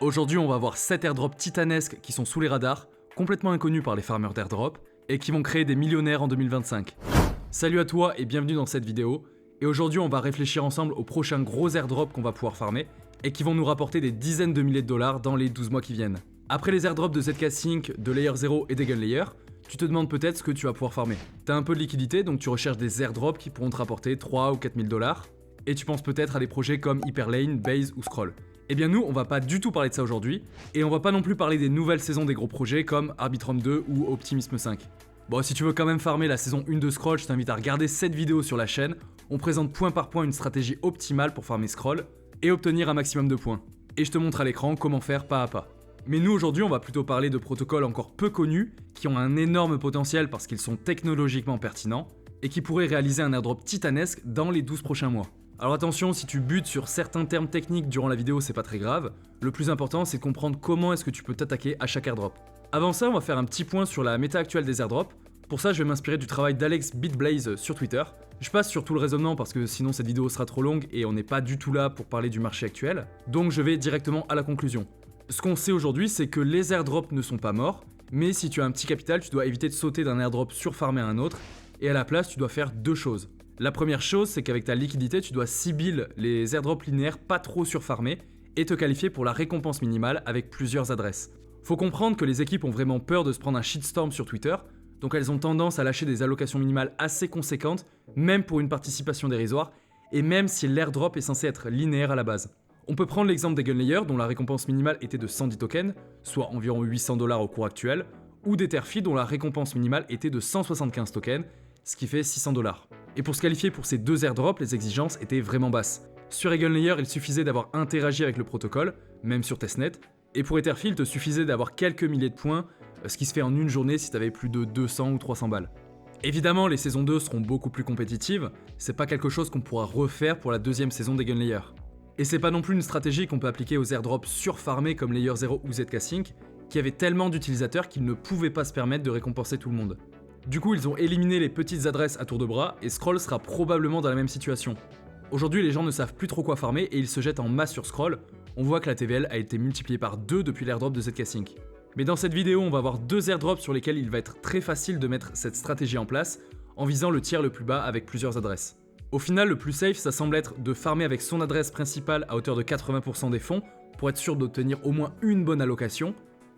Aujourd'hui, on va voir 7 airdrops titanesques qui sont sous les radars, complètement inconnus par les farmers d'airdrop, et qui vont créer des millionnaires en 2025. Salut à toi et bienvenue dans cette vidéo, et aujourd'hui on va réfléchir ensemble aux prochains gros airdrops qu'on va pouvoir farmer, et qui vont nous rapporter des dizaines de milliers de dollars dans les 12 mois qui viennent. Après les airdrops de ZK Sync, de Layer 0 et d'Eagle Layer, tu te demandes peut-être ce que tu vas pouvoir farmer. T'as un peu de liquidité, donc tu recherches des airdrops qui pourront te rapporter 3 ou 4 000 dollars, et tu penses peut-être à des projets comme Hyperlane, Base ou Scroll. Eh bien nous, on va pas du tout parler de ça aujourd'hui, et on va pas non plus parler des nouvelles saisons des gros projets comme Arbitrum 2 ou Optimism 5. Bon, si tu veux quand même farmer la saison 1 de Scroll, je t'invite à regarder cette vidéo sur la chaîne. On présente point par point une stratégie optimale pour farmer Scroll et obtenir un maximum de points. Et je te montre à l'écran comment faire pas à pas. Mais nous aujourd'hui, on va plutôt parler de protocoles encore peu connus, qui ont un énorme potentiel parce qu'ils sont technologiquement pertinents, et qui pourraient réaliser un airdrop titanesque dans les 12 prochains mois. Alors attention, si tu butes sur certains termes techniques durant la vidéo, c'est pas très grave. Le plus important, c'est de comprendre comment est-ce que tu peux t'attaquer à chaque airdrop. Avant ça, on va faire un petit point sur la méta actuelle des airdrops. Pour ça, je vais m'inspirer du travail d'Alex BitBlaze sur Twitter. Je passe sur tout le raisonnement parce que sinon cette vidéo sera trop longue et on n'est pas du tout là pour parler du marché actuel. Donc je vais directement à la conclusion. Ce qu'on sait aujourd'hui, c'est que les airdrops ne sont pas morts, mais si tu as un petit capital, tu dois éviter de sauter d'un airdrop surfarmé à un autre, et à la place, tu dois faire deux choses. La première chose, c'est qu'avec ta liquidité, tu dois cibler les airdrops linéaires pas trop surfarmés et te qualifier pour la récompense minimale avec plusieurs adresses. Faut comprendre que les équipes ont vraiment peur de se prendre un shitstorm sur Twitter, donc elles ont tendance à lâcher des allocations minimales assez conséquentes, même pour une participation dérisoire, et même si l'airdrop est censé être linéaire à la base. On peut prendre l'exemple d'Eagle Layer, dont la récompense minimale était de 110 tokens, soit environ 800 $ au cours actuel, ou d'Etherfi, dont la récompense minimale était de 175 tokens, ce qui fait 600 $. Et pour se qualifier pour ces deux airdrops, les exigences étaient vraiment basses. Sur Eagle Layer, il suffisait d'avoir interagi avec le protocole, même sur testnet, et pour Etherfi, il te suffisait d'avoir quelques milliers de points, ce qui se fait en une journée si t'avais plus de 200 ou 300 balles. Évidemment, les saisons 2 seront beaucoup plus compétitives, c'est pas quelque chose qu'on pourra refaire pour la deuxième saison d'Eagle Layer. Et c'est pas non plus une stratégie qu'on peut appliquer aux airdrops surfarmés comme Layer 0 ou ZK Sync, qui avaient tellement d'utilisateurs qu'ils ne pouvaient pas se permettre de récompenser tout le monde. Du coup, ils ont éliminé les petites adresses à tour de bras, et Scroll sera probablement dans la même situation. Aujourd'hui, les gens ne savent plus trop quoi farmer et ils se jettent en masse sur Scroll. On voit que la TVL a été multipliée par 2 depuis l'airdrop de ZK Sync. Mais dans cette vidéo, on va voir deux airdrops sur lesquels il va être très facile de mettre cette stratégie en place, en visant le tiers le plus bas avec plusieurs adresses. Au final, le plus safe, ça semble être de farmer avec son adresse principale à hauteur de 80% des fonds, pour être sûr d'obtenir au moins une bonne allocation,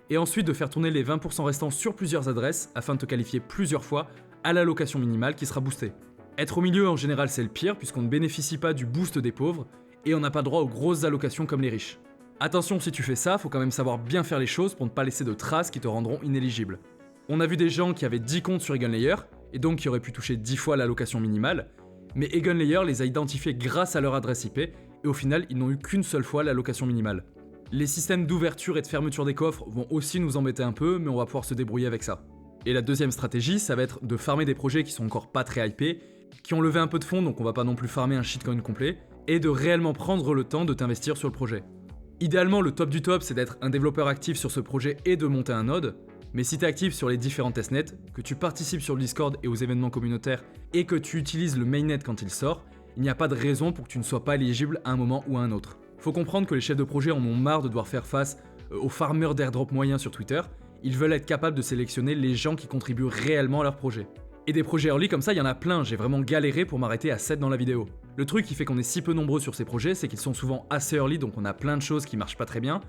et ensuite de faire tourner les 20% restants sur plusieurs adresses afin de te qualifier plusieurs fois à l'allocation minimale qui sera boostée. Être au milieu en général c'est le pire puisqu'on ne bénéficie pas du boost des pauvres et on n'a pas droit aux grosses allocations comme les riches. Attention, si tu fais ça, faut quand même savoir bien faire les choses pour ne pas laisser de traces qui te rendront inéligible. On a vu des gens qui avaient 10 comptes sur Eagle Layer et donc qui auraient pu toucher 10 fois l'allocation minimale, mais Eagle Layer les a identifiés grâce à leur adresse IP et au final ils n'ont eu qu'une seule fois l'allocation minimale. Les systèmes d'ouverture et de fermeture des coffres vont aussi nous embêter un peu, mais on va pouvoir se débrouiller avec ça. Et la deuxième stratégie, ça va être de farmer des projets qui sont encore pas très hypés, qui ont levé un peu de fonds, donc on va pas non plus farmer un shitcoin complet, et de réellement prendre le temps de t'investir sur le projet. Idéalement, le top du top, c'est d'être un développeur actif sur ce projet et de monter un node, mais si tu es actif sur les différents testnets, que tu participes sur le Discord et aux événements communautaires, et que tu utilises le mainnet quand il sort, il n'y a pas de raison pour que tu ne sois pas éligible à un moment ou à un autre. Faut comprendre que les chefs de projet en ont marre de devoir faire face aux farmers d'airdrop moyens sur Twitter, ils veulent être capables de sélectionner les gens qui contribuent réellement à leur projet. Et des projets early comme ça, il y en a plein, j'ai vraiment galéré pour m'arrêter à 7 dans la vidéo. Le truc qui fait qu'on est si peu nombreux sur ces projets, c'est qu'ils sont souvent assez early, donc on a plein de choses qui marchent pas très bien,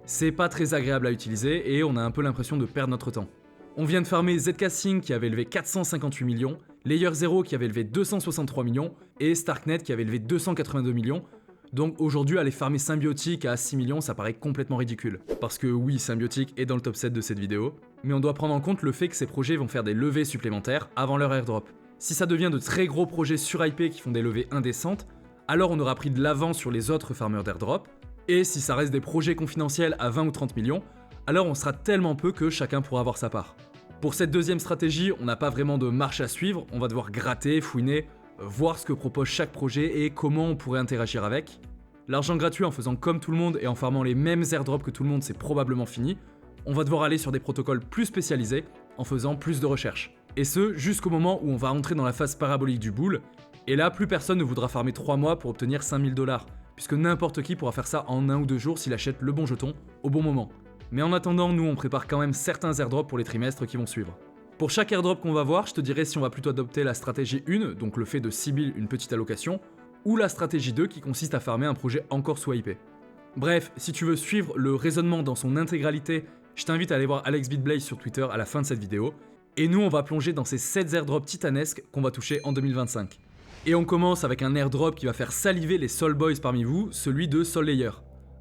c'est pas très agréable à utiliser et on a un peu l'impression de perdre notre temps. On vient de farmer ZK Sync qui avait élevé 458 millions, Layer 0 qui avait élevé 263 millions et Starknet qui avait élevé 282 millions. Donc aujourd'hui, aller farmer Symbiotic à 6 millions, ça paraît complètement ridicule. Parce que oui, Symbiotic est dans le top 7 de cette vidéo, mais on doit prendre en compte le fait que ces projets vont faire des levées supplémentaires avant leur airdrop. Si ça devient de très gros projets surhypés qui font des levées indécentes, alors on aura pris de l'avance sur les autres farmers d'airdrop, et si ça reste des projets confidentiels à 20 ou 30 millions, alors on sera tellement peu que chacun pourra avoir sa part. Pour cette deuxième stratégie, on n'a pas vraiment de marche à suivre, on va devoir gratter, fouiner, voir ce que propose chaque projet et comment on pourrait interagir avec. L'argent gratuit en faisant comme tout le monde et en farmant les mêmes airdrops que tout le monde, c'est probablement fini. On va devoir aller sur des protocoles plus spécialisés en faisant plus de recherches. Et ce, jusqu'au moment où on va entrer dans la phase parabolique du bull, et là plus personne ne voudra farmer 3 mois pour obtenir 5000 $, puisque n'importe qui pourra faire ça en 1 ou 2 jours s'il achète le bon jeton au bon moment. Mais en attendant, nous on prépare quand même certains airdrops pour les trimestres qui vont suivre. Pour chaque airdrop qu'on va voir, je te dirai si on va plutôt adopter la stratégie 1, donc le fait de cibler une petite allocation, ou la stratégie 2 qui consiste à farmer un projet encore sous-hypé. Bref, si tu veux suivre le raisonnement dans son intégralité, je t'invite à aller voir Alex BitBlaze sur Twitter à la fin de cette vidéo. Et nous, on va plonger dans ces 7 airdrops titanesques qu'on va toucher en 2025. Et on commence avec un airdrop qui va faire saliver les Sol Boys parmi vous, celui de SolLayer.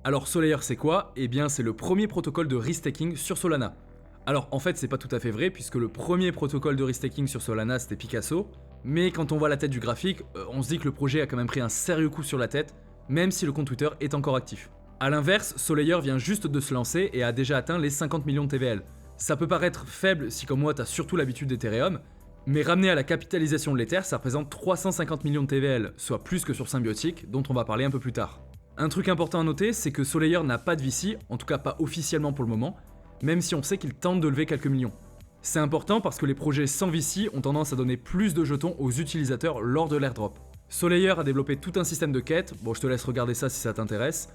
Alors SolLayer c'est quoi ? Eh bien c'est le premier protocole de restaking sur Solana. Alors en fait c'est pas tout à fait vrai puisque le premier protocole de restaking sur Solana c'était Picasso, mais quand on voit la tête du graphique, on se dit que le projet a quand même pris un sérieux coup sur la tête, même si le compte Twitter est encore actif. A l'inverse, SolLayer vient juste de se lancer et a déjà atteint les 50 millions de TVL. Ça peut paraître faible si comme moi t'as surtout l'habitude d'Ethereum, mais ramené à la capitalisation de l'Ether, ça représente 350 millions de TVL, soit plus que sur Symbiotic, dont on va parler un peu plus tard. Un truc important à noter, c'est que SolLayer n'a pas de VC, en tout cas pas officiellement pour le moment, même si on sait qu'il tente de lever quelques millions. C'est important parce que les projets sans VC ont tendance à donner plus de jetons aux utilisateurs lors de l'airdrop. SolLayer a développé tout un système de quêtes, bon je te laisse regarder ça si ça t'intéresse.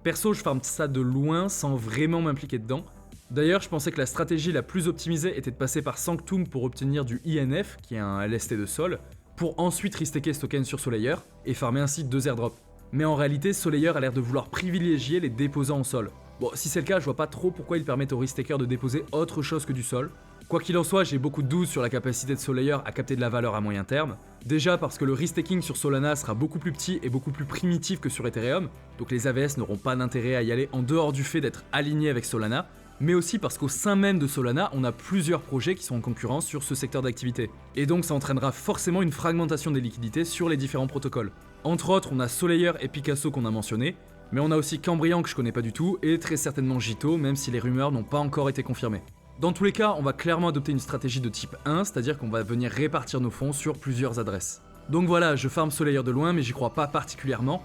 Perso, je farme ça de loin sans vraiment m'impliquer dedans. D'ailleurs, je pensais que la stratégie la plus optimisée était de passer par Sanctum pour obtenir du INF, qui est un LST de Sol, pour ensuite restaker ce token sur SolLayer et farmer ainsi 2 airdrops. Mais en réalité, SolLayer a l'air de vouloir privilégier les déposants en Sol. Bon, si c'est le cas, je vois pas trop pourquoi ils permettent aux restakers de déposer autre chose que du Sol. Quoi qu'il en soit, j'ai beaucoup de doutes sur la capacité de SolLayer à capter de la valeur à moyen terme. Déjà parce que le restaking sur Solana sera beaucoup plus petit et beaucoup plus primitif que sur Ethereum, donc les AVS n'auront pas d'intérêt à y aller en dehors du fait d'être alignés avec Solana, mais aussi parce qu'au sein même de Solana, on a plusieurs projets qui sont en concurrence sur ce secteur d'activité. Et donc ça entraînera forcément une fragmentation des liquidités sur les différents protocoles. Entre autres, on a SolLayer et Picasso qu'on a mentionné, mais on a aussi Cambrian que je connais pas du tout, et très certainement Jito, même si les rumeurs n'ont pas encore été confirmées. Dans tous les cas, on va clairement adopter une stratégie de type 1, c'est-à-dire qu'on va venir répartir nos fonds sur plusieurs adresses. Donc voilà, je farm SolLayer de loin, mais j'y crois pas particulièrement.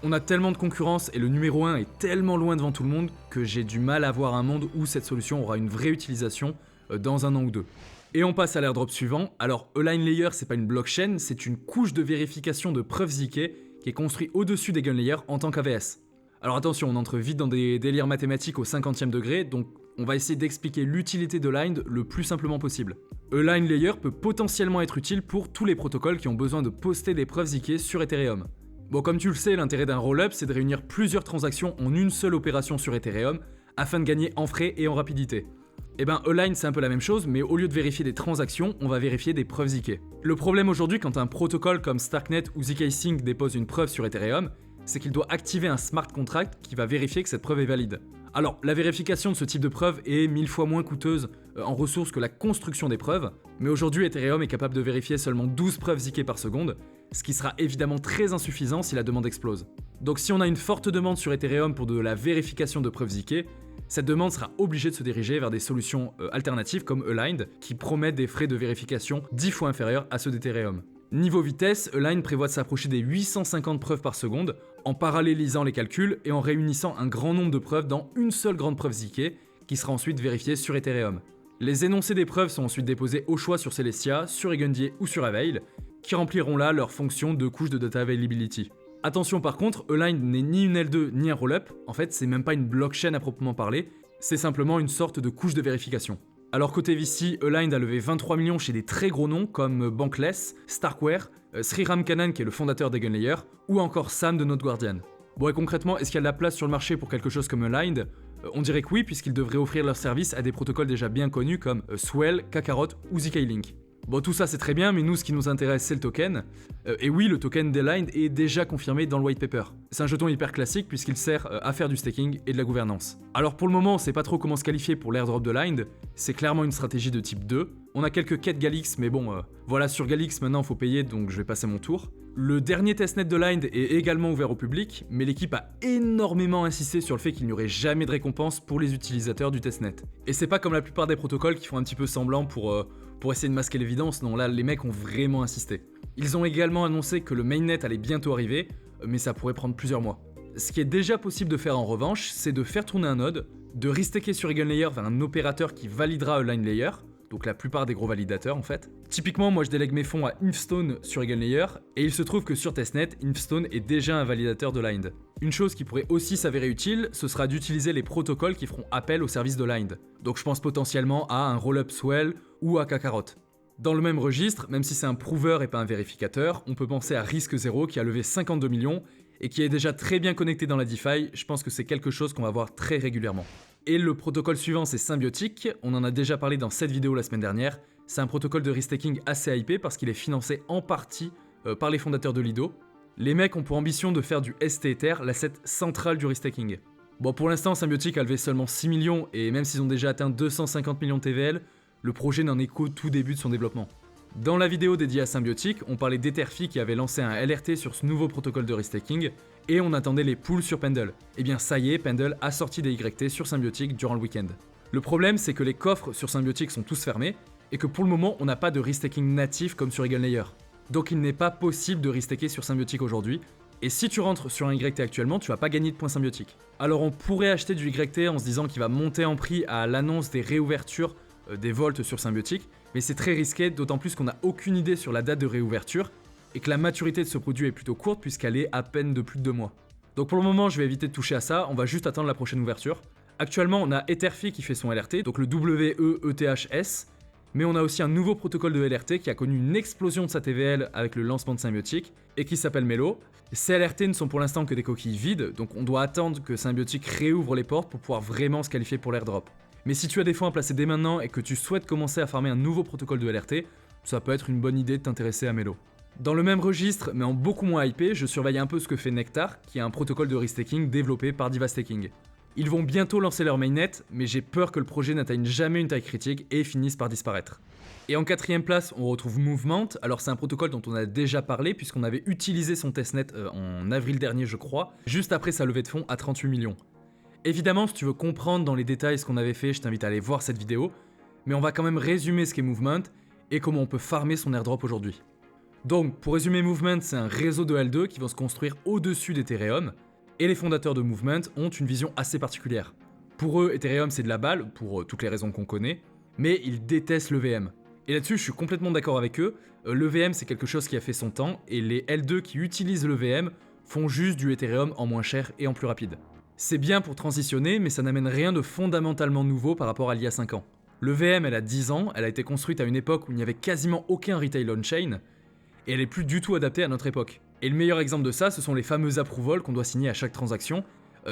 On a tellement de concurrence et le numéro 1 est tellement loin devant tout le monde que j'ai du mal à voir un monde où cette solution aura une vraie utilisation dans 1 an ou 2. Et on passe à l'airdrop suivant. Alors Align Layer c'est pas une blockchain, c'est une couche de vérification de preuves ZK qui est construite au-dessus des Gun Layer en tant qu'AVS. Alors attention, on entre vite dans des délires mathématiques au 50e degré, donc on va essayer d'expliquer l'utilité d'Aligned le plus simplement possible. Align Layer peut potentiellement être utile pour tous les protocoles qui ont besoin de poster des preuves ZK sur Ethereum. Bon, comme tu le sais, l'intérêt d'un roll-up, c'est de réunir plusieurs transactions en une seule opération sur Ethereum, afin de gagner en frais et en rapidité. Et ben, Align, c'est un peu la même chose, mais au lieu de vérifier des transactions, on va vérifier des preuves ZK. Le problème aujourd'hui, quand un protocole comme Starknet ou zkSync dépose une preuve sur Ethereum, c'est qu'il doit activer un smart contract qui va vérifier que cette preuve est valide. Alors, la vérification de ce type de preuve est 1000 fois moins coûteuse en ressources que la construction des preuves, mais aujourd'hui Ethereum est capable de vérifier seulement 12 preuves ZK par seconde, ce qui sera évidemment très insuffisant si la demande explose. Donc si on a une forte demande sur Ethereum pour de la vérification de preuves ZK, cette demande sera obligée de se diriger vers des solutions alternatives comme Aligned, qui promettent des frais de vérification 10 fois inférieurs à ceux d'Ethereum. Niveau vitesse, Align prévoit de s'approcher des 850 preuves par seconde, en parallélisant les calculs et en réunissant un grand nombre de preuves dans une seule grande preuve ZK, qui sera ensuite vérifiée sur Ethereum. Les énoncés des preuves sont ensuite déposés au choix sur Celestia, sur Egundier ou sur Avail, qui rempliront là leur fonction de couche de data availability. Attention par contre, Align n'est ni une L2 ni un rollup, en fait c'est même pas une blockchain à proprement parler, c'est simplement une sorte de couche de vérification. Alors côté VC, Align a levé 23 millions chez des très gros noms comme Bankless, Starkware, Sriram Kannan qui est le fondateur des Gunlayer, ou encore Sam de Node Guardian. Bon et concrètement, est-ce qu'il y a de la place sur le marché pour quelque chose comme Align ? On dirait que oui, puisqu'ils devraient offrir leurs services à des protocoles déjà bien connus comme Swell, Kakarot ou zkLink. Bon, tout ça c'est très bien, mais nous ce qui nous intéresse c'est le token. Et oui, le token d'Align est déjà confirmé dans le white paper. C'est un jeton hyper classique puisqu'il sert à faire du staking et de la gouvernance. Alors pour le moment, on sait pas trop comment se qualifier pour l'airdrop d'Align, c'est clairement une stratégie de type 2. On a quelques quêtes Galix, mais bon, voilà, sur Galix maintenant faut payer, donc je vais passer mon tour. Le dernier testnet d'Align est également ouvert au public, mais l'équipe a énormément insisté sur le fait qu'il n'y aurait jamais de récompense pour les utilisateurs du testnet. Et c'est pas comme la plupart des protocoles qui font un petit peu semblant pour essayer de masquer l'évidence, non, là les mecs ont vraiment insisté. Ils ont également annoncé que le mainnet allait bientôt arriver, mais ça pourrait prendre plusieurs mois. Ce qui est déjà possible de faire en revanche, c'est de faire tourner un node, de restaker sur Egunlayer vers un opérator qui validera Align Layer, donc la plupart des gros validateurs en fait. Typiquement, moi je délègue mes fonds à Infstone sur EigenLayer, et il se trouve que sur testnet, Infstone est déjà un validateur de Lind. Une chose qui pourrait aussi s'avérer utile, ce sera d'utiliser les protocoles qui feront appel au service de Lind. Donc je pense potentiellement à un Rollup Swell ou à Kakarot. Dans le même registre, même si c'est un prover et pas un vérificateur, on peut penser à RISC0 qui a levé 52 millions et qui est déjà très bien connecté dans la DeFi. Je pense que c'est quelque chose qu'on va voir très régulièrement. Et le protocole suivant, c'est Symbiotic. On en a déjà parlé dans cette vidéo la semaine dernière. C'est un protocole de risk-taking assez hypé parce qu'il est financé en partie par les fondateurs de Lido. Les mecs ont pour ambition de faire du ST-Ether l'asset central du risk-taking. Bon, pour l'instant, Symbiotic a levé seulement 6 millions et même s'ils ont déjà atteint 250 millions de TVL, le projet n'en est qu'au tout début de son développement. Dans la vidéo dédiée à Symbiotic, on parlait d'Etherfi qui avait lancé un LRT sur ce nouveau protocole de risk-taking et on attendait les pools sur Pendle. Et bien ça y est, Pendle a sorti des YT sur Symbiotic durant le week-end. Le problème, c'est que les coffres sur Symbiotic sont tous fermés et que pour le moment, on n'a pas de risk-taking natif comme sur EigenLayer. Donc il n'est pas possible de risk-taker sur Symbiotic aujourd'hui. Et si tu rentres sur un YT actuellement, tu vas pas gagner de points Symbiotic. Alors on pourrait acheter du YT en se disant qu'il va monter en prix à l'annonce des réouvertures des vaults sur Symbiotic, mais c'est très risqué, d'autant plus qu'on n'a aucune idée sur la date de réouverture et que la maturité de ce produit est plutôt courte puisqu'elle est à peine de plus de 2 mois. Donc pour le moment, je vais éviter de toucher à ça, on va juste attendre la prochaine ouverture. Actuellement, on a Etherfi qui fait son LRT, donc le WEETHS, mais on a aussi un nouveau protocole de LRT qui a connu une explosion de sa TVL avec le lancement de Symbiotic et qui s'appelle Melo. Ces LRT ne sont pour l'instant que des coquilles vides, donc on doit attendre que Symbiotic réouvre les portes pour pouvoir vraiment se qualifier pour l'airdrop. Mais si tu as des fonds à placer dès maintenant et que tu souhaites commencer à farmer un nouveau protocole de LRT, ça peut être une bonne idée de t'intéresser à Melo. Dans le même registre, mais en beaucoup moins hypé, je surveille un peu ce que fait Nectar, qui est un protocole de risk-taking développé par Divastaking. Ils vont bientôt lancer leur mainnet, mais j'ai peur que le projet n'atteigne jamais une taille critique et finisse par disparaître. Et en quatrième place, on retrouve Movement. Alors c'est un protocole dont on a déjà parlé puisqu'on avait utilisé son testnet en avril dernier je crois, juste après sa levée de fonds à 38 millions. Évidemment, si tu veux comprendre dans les détails ce qu'on avait fait, je t'invite à aller voir cette vidéo, mais on va quand même résumer ce qu'est Movement et comment on peut farmer son airdrop aujourd'hui. Donc, pour résumer Movement, c'est un réseau de L2 qui va se construire au-dessus d'Ethereum, et les fondateurs de Movement ont une vision assez particulière. Pour eux, Ethereum c'est de la balle, pour toutes les raisons qu'on connaît, mais ils détestent l'EVM. Et là-dessus, je suis complètement d'accord avec eux, l'EVM c'est quelque chose qui a fait son temps, et les L2 qui utilisent l'EVM font juste du Ethereum en moins cher et en plus rapide. C'est bien pour transitionner, mais ça n'amène rien de fondamentalement nouveau par rapport à l'il y a 5 ans. L'EVM, elle a 10 ans, elle a été construite à une époque où il n'y avait quasiment aucun retail on-chain, et elle est plus du tout adaptée à notre époque. Et le meilleur exemple de ça, ce sont les fameux approvals qu'on doit signer à chaque transaction.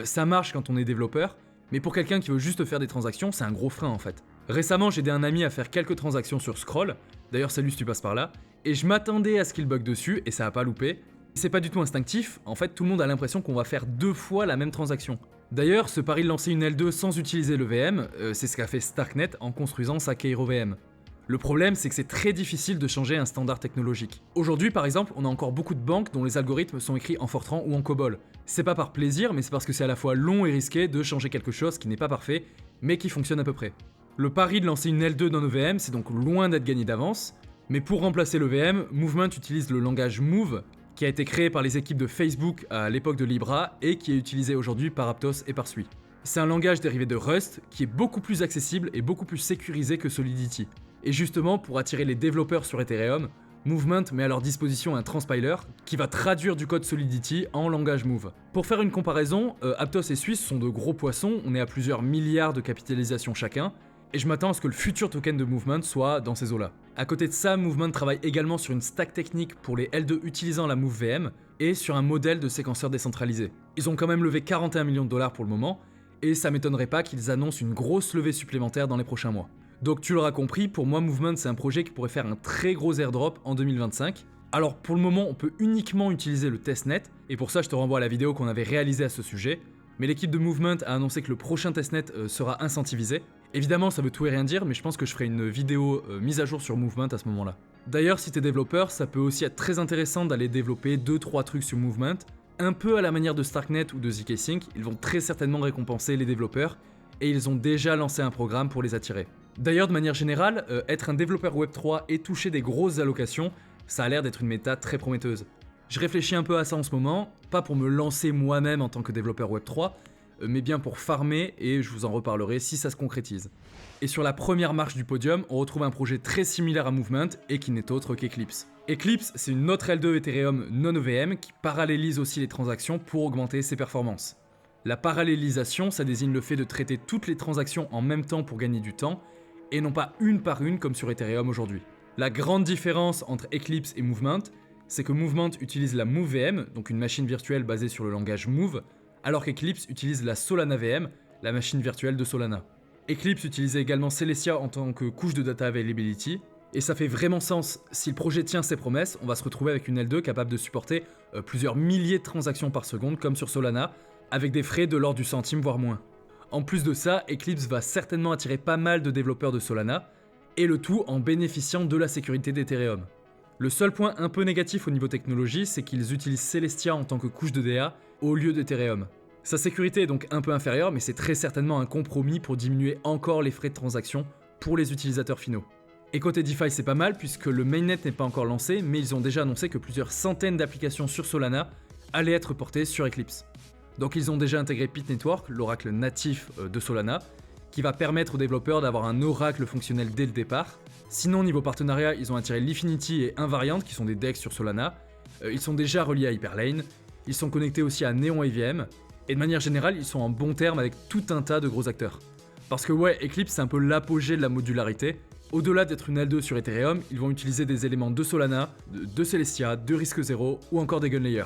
Ça marche quand on est développeur, mais pour quelqu'un qui veut juste faire des transactions, c'est un gros frein en fait. Récemment, j'ai aidé un ami à faire quelques transactions sur Scroll, d'ailleurs salut si tu passes par là, et je m'attendais à ce qu'il bug dessus, et ça a pas loupé. C'est pas du tout instinctif, en fait tout le monde a l'impression qu'on va faire 2 fois la même transaction. D'ailleurs, ce pari de lancer une L2 sans utiliser le VM, c'est ce qu'a fait Starknet en construisant sa Cairo VM. Le problème, c'est que c'est très difficile de changer un standard technologique. Aujourd'hui, par exemple, on a encore beaucoup de banques dont les algorithmes sont écrits en Fortran ou en COBOL. C'est pas par plaisir, mais c'est parce que c'est à la fois long et risqué de changer quelque chose qui n'est pas parfait, mais qui fonctionne à peu près. Le pari de lancer une L2 dans l'EVM, c'est donc loin d'être gagné d'avance, mais pour remplacer l'EVM, Movement utilise le langage Move, qui a été créé par les équipes de Facebook à l'époque de Libra et qui est utilisé aujourd'hui par Aptos et par Sui. C'est un langage dérivé de Rust qui est beaucoup plus accessible et beaucoup plus sécurisé que Solidity. Et justement, pour attirer les développeurs sur Ethereum, Movement met à leur disposition un transpiler qui va traduire du code Solidity en langage Move. Pour faire une comparaison, Aptos et Sui sont de gros poissons, on est à plusieurs milliards de capitalisation chacun, et je m'attends à ce que le futur token de Movement soit dans ces eaux-là. À côté de ça, Movement travaille également sur une stack technique pour les L2 utilisant la MoveVM et sur un modèle de séquenceur décentralisé. Ils ont quand même levé 41 millions de dollars pour le moment, et ça m'étonnerait pas qu'ils annoncent une grosse levée supplémentaire dans les prochains mois. Donc tu l'auras compris, pour moi Movement c'est un projet qui pourrait faire un très gros airdrop en 2025. Alors pour le moment on peut uniquement utiliser le testnet, et pour ça je te renvoie à la vidéo qu'on avait réalisée à ce sujet, mais l'équipe de Movement a annoncé que le prochain testnet sera incentivisé. Évidemment ça veut tout et rien dire, mais je pense que je ferai une vidéo mise à jour sur Movement à ce moment-là. D'ailleurs si t'es développeur, ça peut aussi être très intéressant d'aller développer 2-3 trucs sur Movement, un peu à la manière de Starknet ou de zkSync, ils vont très certainement récompenser les développeurs, et ils ont déjà lancé un programme pour les attirer. D'ailleurs, de manière générale, être un développeur Web3 et toucher des grosses allocations, ça a l'air d'être une méta très prometteuse. Je réfléchis un peu à ça en ce moment, pas pour me lancer moi-même en tant que développeur Web3, mais bien pour farmer, et je vous en reparlerai si ça se concrétise. Et sur la première marche du podium, on retrouve un projet très similaire à Movement et qui n'est autre qu'Eclipse. Eclipse, c'est une autre L2 Ethereum non EVM qui parallélise aussi les transactions pour augmenter ses performances. La parallélisation, ça désigne le fait de traiter toutes les transactions en même temps pour gagner du temps, et non pas une par une comme sur Ethereum aujourd'hui. La grande différence entre Eclipse et Movement, c'est que Movement utilise la MoveVM, donc une machine virtuelle basée sur le langage Move, alors qu'Eclipse utilise la Solana VM, la machine virtuelle de Solana. Eclipse utilisait également Celestia en tant que couche de data availability, et ça fait vraiment sens. Si le projet tient ses promesses, on va se retrouver avec une L2 capable de supporter plusieurs milliers de transactions par seconde comme sur Solana, avec des frais de l'ordre du centime voire moins. En plus de ça, Eclipse va certainement attirer pas mal de développeurs de Solana, et le tout en bénéficiant de la sécurité d'Ethereum. Le seul point un peu négatif au niveau technologie, c'est qu'ils utilisent Celestia en tant que couche de DA au lieu d'Ethereum. Sa sécurité est donc un peu inférieure, mais c'est très certainement un compromis pour diminuer encore les frais de transaction pour les utilisateurs finaux. Et côté DeFi, c'est pas mal puisque le mainnet n'est pas encore lancé, mais ils ont déjà annoncé que plusieurs centaines d'applications sur Solana allaient être portées sur Eclipse. Donc ils ont déjà intégré Pit Network, l'oracle natif de Solana, qui va permettre aux développeurs d'avoir un oracle fonctionnel dès le départ. Sinon, niveau partenariat, ils ont attiré l'Infinity et Invariant, qui sont des DEX sur Solana. Ils sont déjà reliés à Hyperlane. Ils sont connectés aussi à Neon EVM. Et de manière générale, ils sont en bon terme avec tout un tas de gros acteurs. Parce que ouais, Eclipse c'est un peu l'apogée de la modularité. Au-delà d'être une L2 sur Ethereum, ils vont utiliser des éléments de Solana, de Celestia, de Risque Zero ou encore des Gunlayer.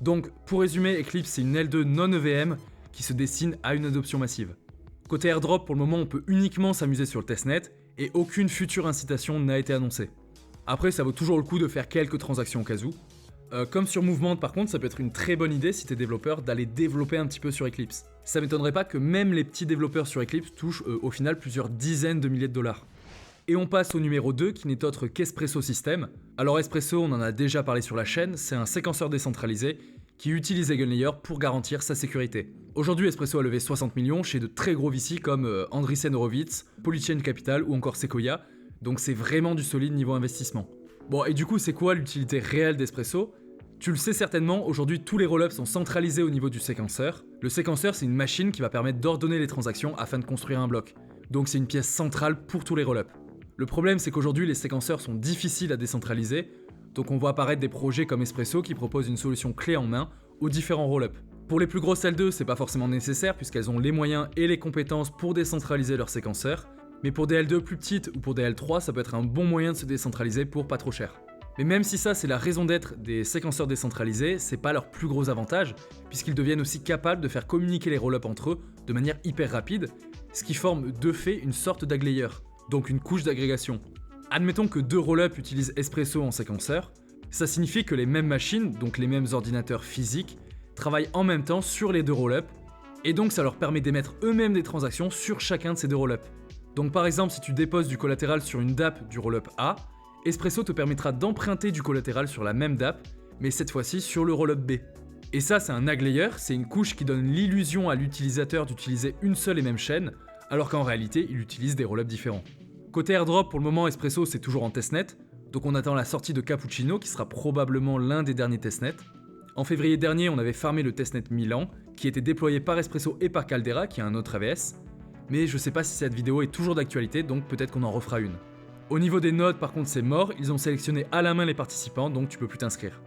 Donc pour résumer, Eclipse c'est une L2 non EVM qui se destine à une adoption massive. Côté airdrop, pour le moment on peut uniquement s'amuser sur le testnet et aucune future incitation n'a été annoncée. Après ça vaut toujours le coup de faire quelques transactions au cas où. Comme sur Movement par contre, ça peut être une très bonne idée si t'es développeur d'aller développer un petit peu sur Eclipse. Ça m'étonnerait pas que même les petits développeurs sur Eclipse touchent au final plusieurs dizaines de milliers de dollars. Et on passe au numéro 2 qui n'est autre qu'Espresso System. Alors Espresso, on en a déjà parlé sur la chaîne, c'est un séquenceur décentralisé qui utilise Eigenlayer pour garantir sa sécurité. Aujourd'hui, Espresso a levé 60 millions chez de très gros VC comme Andreessen Horowitz, Polychain Capital ou encore Sequoia, donc c'est vraiment du solide niveau investissement. Bon, et du coup, c'est quoi l'utilité réelle d'Espresso ? Tu le sais certainement, aujourd'hui tous les rollups sont centralisés au niveau du séquenceur. Le séquenceur, c'est une machine qui va permettre d'ordonner les transactions afin de construire un bloc. Donc c'est une pièce centrale pour tous les rollups. Le problème, c'est qu'aujourd'hui les séquenceurs sont difficiles à décentraliser, donc on voit apparaître des projets comme Espresso qui proposent une solution clé en main aux différents rollups. Pour les plus grosses L2, c'est pas forcément nécessaire puisqu'elles ont les moyens et les compétences pour décentraliser leurs séquenceurs, mais pour des L2 plus petites ou pour des L3, ça peut être un bon moyen de se décentraliser pour pas trop cher. Mais même si ça c'est la raison d'être des séquenceurs décentralisés, c'est pas leur plus gros avantage, puisqu'ils deviennent aussi capables de faire communiquer les rollups entre eux de manière hyper rapide, ce qui forme de fait une sorte d'aglayer, donc une couche d'agrégation. Admettons que deux rollups utilisent Espresso en séquenceur, ça signifie que les mêmes machines, donc les mêmes ordinateurs physiques, travaillent en même temps sur les deux rollups, et donc ça leur permet d'émettre eux-mêmes des transactions sur chacun de ces deux rollups. Donc par exemple, si tu déposes du collatéral sur une DApp du rollup A, Espresso te permettra d'emprunter du collatéral sur la même DApp, mais cette fois-ci sur le rollup B. Et ça, c'est un aglayer, c'est une couche qui donne l'illusion à l'utilisateur d'utiliser une seule et même chaîne, alors qu'en réalité, il utilise des rollups différents. Côté airdrop, pour le moment, Espresso, c'est toujours en testnet, donc on attend la sortie de Cappuccino, qui sera probablement l'un des derniers testnets. En février dernier, on avait farmé le testnet Milan, qui était déployé par Espresso et par Caldera, qui est un autre AVS, mais je sais pas si cette vidéo est toujours d'actualité, donc peut-être qu'on en refera une. Au niveau des nodes, par contre, c'est mort, ils ont sélectionné à la main les participants, donc tu peux plus t'inscrire.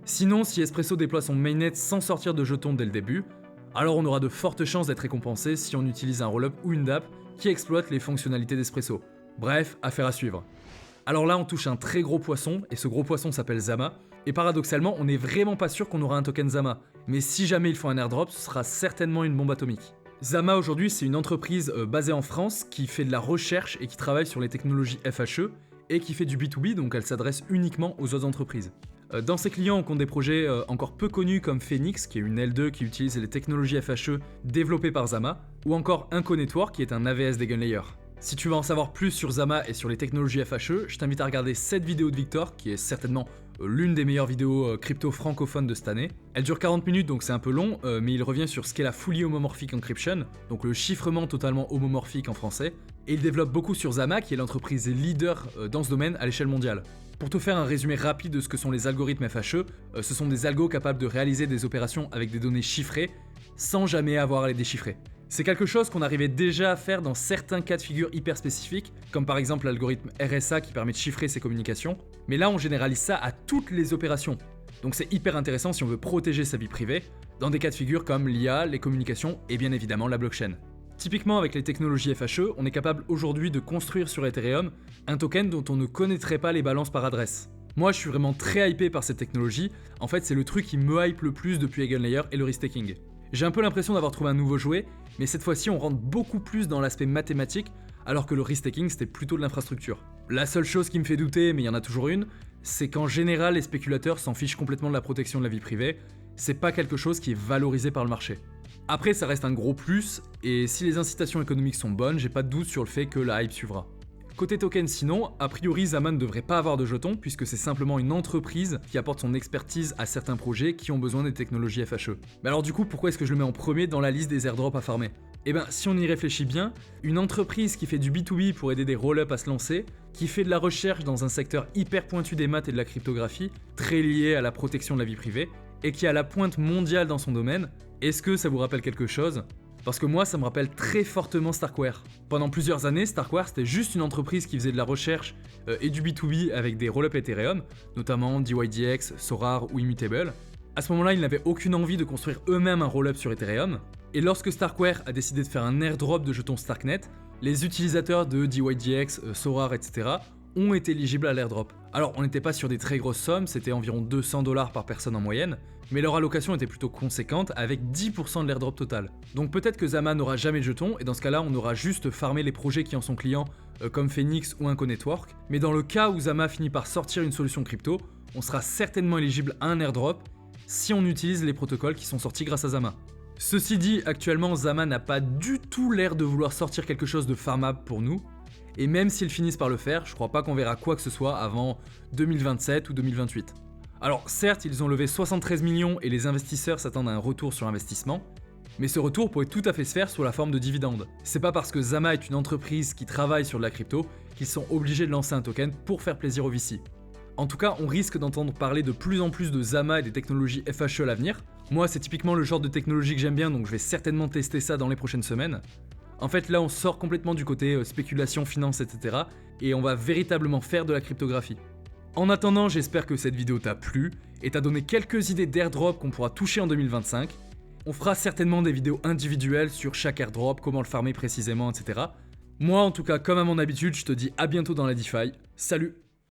Sinon, si Espresso déploie son mainnet sans sortir de jetons dès le début, alors on aura de fortes chances d'être récompensé si on utilise un rollup ou une DApp qui exploite les fonctionnalités d'Espresso. Bref, affaire à suivre. Alors là, on touche un très gros poisson, et ce gros poisson s'appelle Zama, et paradoxalement, on n'est vraiment pas sûr qu'on aura un token Zama, mais si jamais ils font un airdrop, ce sera certainement une bombe atomique. Zama aujourd'hui c'est une entreprise basée en France qui fait de la recherche et qui travaille sur les technologies FHE et qui fait du B2B, donc elle s'adresse uniquement aux autres entreprises. Dans ses clients on compte des projets encore peu connus comme Phoenix qui est une L2 qui utilise les technologies FHE développées par Zama, ou encore Inco Network qui est un AVS d'Eigenlayer. Si tu veux en savoir plus sur Zama et sur les technologies FHE, je t'invite à regarder cette vidéo de Victor qui est certainement l'une des meilleures vidéos crypto francophones de cette année. Elle dure 40 minutes donc c'est un peu long, mais il revient sur ce qu'est la Fully Homomorphic Encryption, donc le chiffrement totalement homomorphique en français, et il développe beaucoup sur Zama qui est l'entreprise leader dans ce domaine à l'échelle mondiale. Pour te faire un résumé rapide de ce que sont les algorithmes FHE, ce sont des algos capables de réaliser des opérations avec des données chiffrées sans jamais avoir à les déchiffrer. C'est quelque chose qu'on arrivait déjà à faire dans certains cas de figure hyper spécifiques, comme par exemple l'algorithme RSA qui permet de chiffrer ses communications, mais là on généralise ça à toutes les opérations. Donc c'est hyper intéressant si on veut protéger sa vie privée, dans des cas de figure comme l'IA, les communications et bien évidemment la blockchain. Typiquement avec les technologies FHE, on est capable aujourd'hui de construire sur Ethereum un token dont on ne connaîtrait pas les balances par adresse. Moi je suis vraiment très hypé par cette technologie, en fait c'est le truc qui me hype le plus depuis Eigenlayer et le risk-taking. J'ai un peu l'impression d'avoir trouvé un nouveau jouet, mais cette fois-ci on rentre beaucoup plus dans l'aspect mathématique, alors que le risk-taking c'était plutôt de l'infrastructure. La seule chose qui me fait douter, mais il y en a toujours une, c'est qu'en général les spéculateurs s'en fichent complètement de la protection de la vie privée, c'est pas quelque chose qui est valorisé par le marché. Après ça reste un gros plus, et si les incitations économiques sont bonnes, j'ai pas de doute sur le fait que la hype suivra. Côté token sinon, a priori Zama ne devrait pas avoir de jetons puisque c'est simplement une entreprise qui apporte son expertise à certains projets qui ont besoin des technologies FHE. Mais alors du coup, pourquoi est-ce que je le mets en premier dans la liste des airdrops à farmer ? Eh ben, si on y réfléchit bien, une entreprise qui fait du B2B pour aider des roll-up à se lancer, qui fait de la recherche dans un secteur hyper pointu des maths et de la cryptographie, très lié à la protection de la vie privée, et qui est à la pointe mondiale dans son domaine, est-ce que ça vous rappelle quelque chose ? Parce que moi, ça me rappelle très fortement Starkware. Pendant plusieurs années, Starkware, c'était juste une entreprise qui faisait de la recherche et du B2B avec des roll-up Ethereum, notamment DYDX, Sorare ou Immutable. À ce moment-là, ils n'avaient aucune envie de construire eux-mêmes un roll-up sur Ethereum. Et lorsque Starkware a décidé de faire un airdrop de jetons Starknet, les utilisateurs de DYDX, Sorare, etc. ont été éligibles à l'airdrop. Alors, on n'était pas sur des très grosses sommes, c'était environ $200 par personne en moyenne, mais leur allocation était plutôt conséquente avec 10% de l'airdrop total. Donc peut-être que Zama n'aura jamais de jetons, et dans ce cas-là, on aura juste farmé les projets qui en sont clients, comme Phoenix ou IncoNetwork, mais dans le cas où Zama finit par sortir une solution crypto, on sera certainement éligible à un airdrop si on utilise les protocoles qui sont sortis grâce à Zama. Ceci dit, actuellement, Zama n'a pas du tout l'air de vouloir sortir quelque chose de farmable pour nous, et même s'ils finissent par le faire, je crois pas qu'on verra quoi que ce soit avant 2027 ou 2028. Alors certes, ils ont levé 73 millions et les investisseurs s'attendent à un retour sur investissement, mais ce retour pourrait tout à fait se faire sous la forme de dividendes. C'est pas parce que Zama est une entreprise qui travaille sur de la crypto qu'ils sont obligés de lancer un token pour faire plaisir aux VC. En tout cas, on risque d'entendre parler de plus en plus de Zama et des technologies FHE à l'avenir. Moi, c'est typiquement le genre de technologie que j'aime bien, donc je vais certainement tester ça dans les prochaines semaines. En fait, là, on sort complètement du côté spéculation, finance, etc. et on va véritablement faire de la cryptographie. En attendant, j'espère que cette vidéo t'a plu et t'a donné quelques idées d'airdrop qu'on pourra toucher en 2025. On fera certainement des vidéos individuelles sur chaque airdrop, comment le farmer précisément, etc. Moi, en tout cas, comme à mon habitude, je te dis à bientôt dans la DeFi. Salut!